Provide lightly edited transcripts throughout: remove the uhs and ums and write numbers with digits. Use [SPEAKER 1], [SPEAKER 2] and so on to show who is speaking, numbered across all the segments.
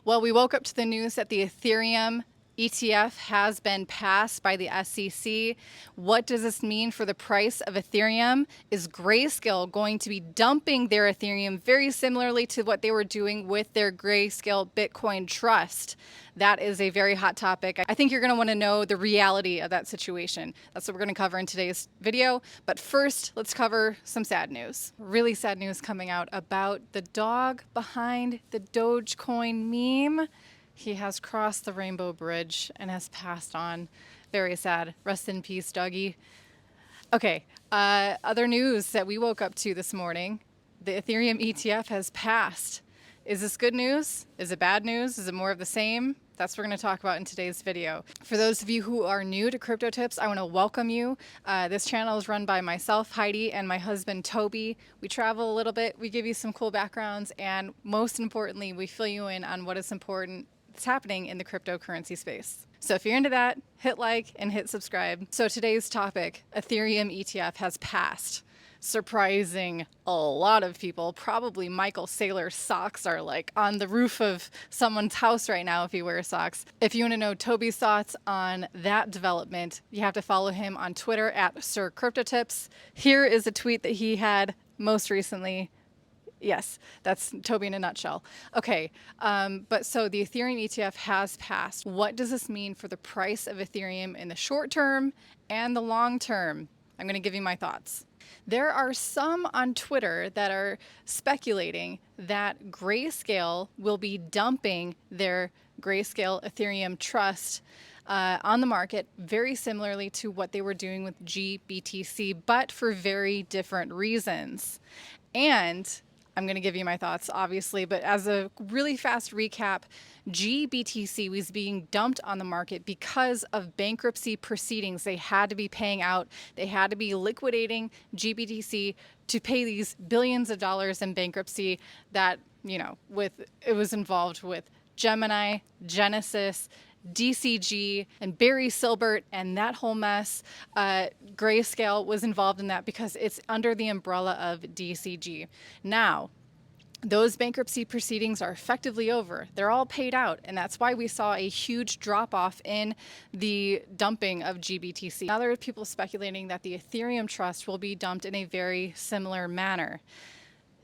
[SPEAKER 1] Well, we woke up to the news that the Ethereum ETF has been passed by the SEC. What does this mean for the price of Ethereum? Is Grayscale going to be dumping their Ethereum very similarly to what they were doing with their Grayscale Bitcoin Trust? That is a very hot topic. I think you're going to want to know the reality of that situation. That's what we're going to cover in today's video. But first, let's cover some sad news. Really sad news coming out about the dog behind the Dogecoin meme. He has crossed the Rainbow Bridge and has passed on. Very sad. Rest in peace, doggy. Okay, other news that we woke up to this morning. The Ethereum ETF has passed. Is this good news? Is it bad news? Is it more of the same? That's what we're going to talk about in today's video. For those of you who are new to Crypto Tips, I want to welcome you. This channel is run by myself, Heidi, and my husband, Toby. We travel a little bit, we give you some cool backgrounds, and most importantly, we fill you in on what is important that's happening in the cryptocurrency space. So if you're into that, hit like and hit subscribe. So today's topic, Ethereum ETF has passed. Surprising a lot of people. Probably Michael Saylor's socks are like on the roof of someone's house right now if he wears socks. If you want to know Toby's thoughts on that development, you have to follow him on Twitter at SirCryptoTips. Here is a tweet that he had most recently. Yes, that's Toby in a nutshell. Okay, but so the Ethereum ETF has passed. What does this mean for the price of Ethereum in the short term and the long term? I'm going to give you my thoughts. There are some on Twitter that are speculating that Grayscale will be dumping their Grayscale Ethereum Trust on the market very similarly to what they were doing with GBTC, but for very different reasons. And I'm going to give you my thoughts, obviously, but as a really fast recap, GBTC was being dumped on the market because of bankruptcy proceedings. They had to be paying out, they had to be liquidating GBTC to pay these billions of dollars in bankruptcy that, you know, it was involved with Gemini, Genesis, DCG, and Barry Silbert, and that whole mess. Grayscale was involved in that because it's under the umbrella of DCG. Now, those bankruptcy proceedings are effectively over. They're all paid out, and that's why we saw a huge drop-off in the dumping of GBTC. Now there are people speculating that the Ethereum Trust will be dumped in a very similar manner,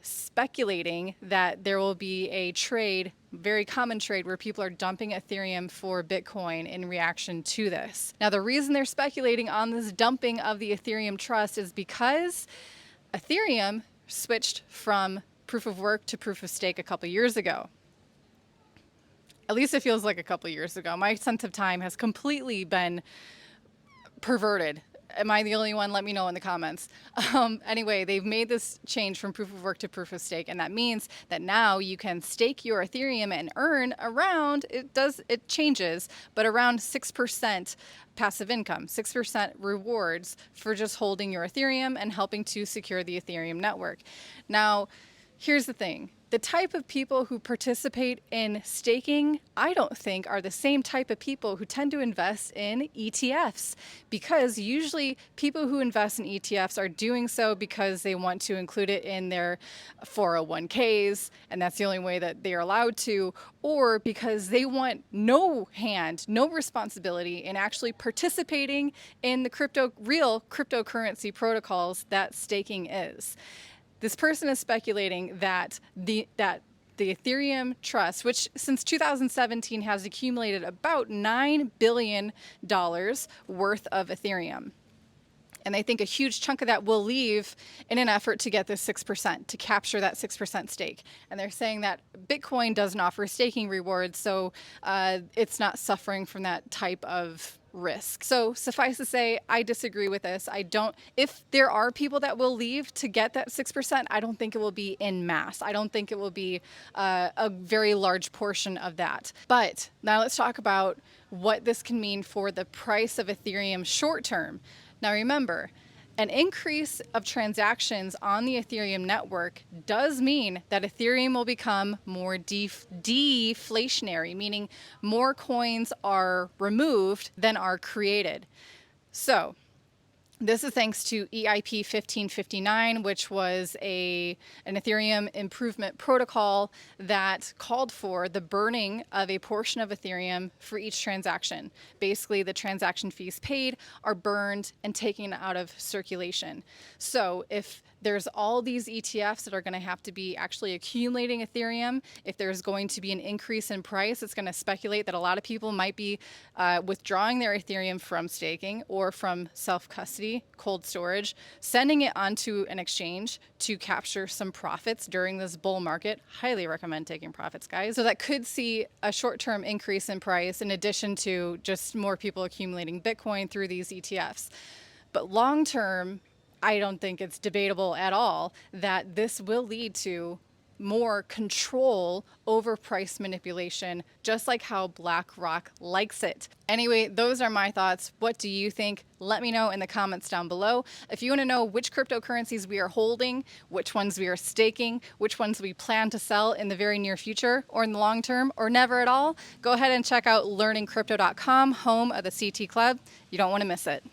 [SPEAKER 1] speculating that there will be a trade, very common trade, where people are dumping Ethereum for Bitcoin in reaction to this. Now, the reason they're speculating on this dumping of the Ethereum Trust is because Ethereum switched from proof of work to proof of stake a couple years ago. At least it feels like a couple years ago. My sense of time has completely been perverted. Am I the only one? Let me know in the comments. Anyway, they've made this change from proof of work to proof of stake, and that means that now you can stake your Ethereum and earn around, it changes, but around 6% passive income, 6% rewards for just holding your Ethereum and helping to secure the Ethereum network. Now, here's the thing. The type of people who participate in staking, I don't think are the same type of people who tend to invest in ETFs, because usually people who invest in ETFs are doing so because they want to include it in their 401ks, and that's the only way that they are allowed to, or because they want no responsibility in actually participating in the real cryptocurrency protocols that staking is. This person is speculating that the Ethereum Trust, which since 2017 has accumulated about $9 billion worth of Ethereum. And they think a huge chunk of that will leave in an effort to get this 6%, to capture that 6% stake. And they're saying that Bitcoin doesn't offer staking rewards, so it's not suffering from that type of risk. So suffice to say, I disagree with this. If there are people that will leave to get that 6%, I don't think it will be en masse. I don't think it will be a very large portion of that. But now let's talk about what this can mean for the price of Ethereum short term. Now remember, an increase of transactions on the Ethereum network does mean that Ethereum will become more deflationary, meaning more coins are removed than are created. So This is thanks to EIP 1559, which was an Ethereum improvement protocol that called for the burning of a portion of Ethereum for each transaction. Basically, the transaction fees paid are burned and taken out of circulation. So if there's all these ETFs that are going to have to be actually accumulating Ethereum, if there's going to be an increase in price, it's going to speculate that a lot of people might be withdrawing their Ethereum from staking or from self-custody, cold storage, sending it onto an exchange to capture some profits during this bull market. Highly recommend taking profits, guys. So that could see a short-term increase in price in addition to just more people accumulating Bitcoin through these ETFs. But long-term, I don't think it's debatable at all that this will lead to more control over price manipulation, just like how BlackRock likes it. Anyway, those are my thoughts. What do you think? Let me know in the comments down below. If you want to know which cryptocurrencies we are holding, which ones we are staking, which ones we plan to sell in the very near future or in the long term or never at all, go ahead and check out learningcrypto.com, home of the CT Club. You don't want to miss it.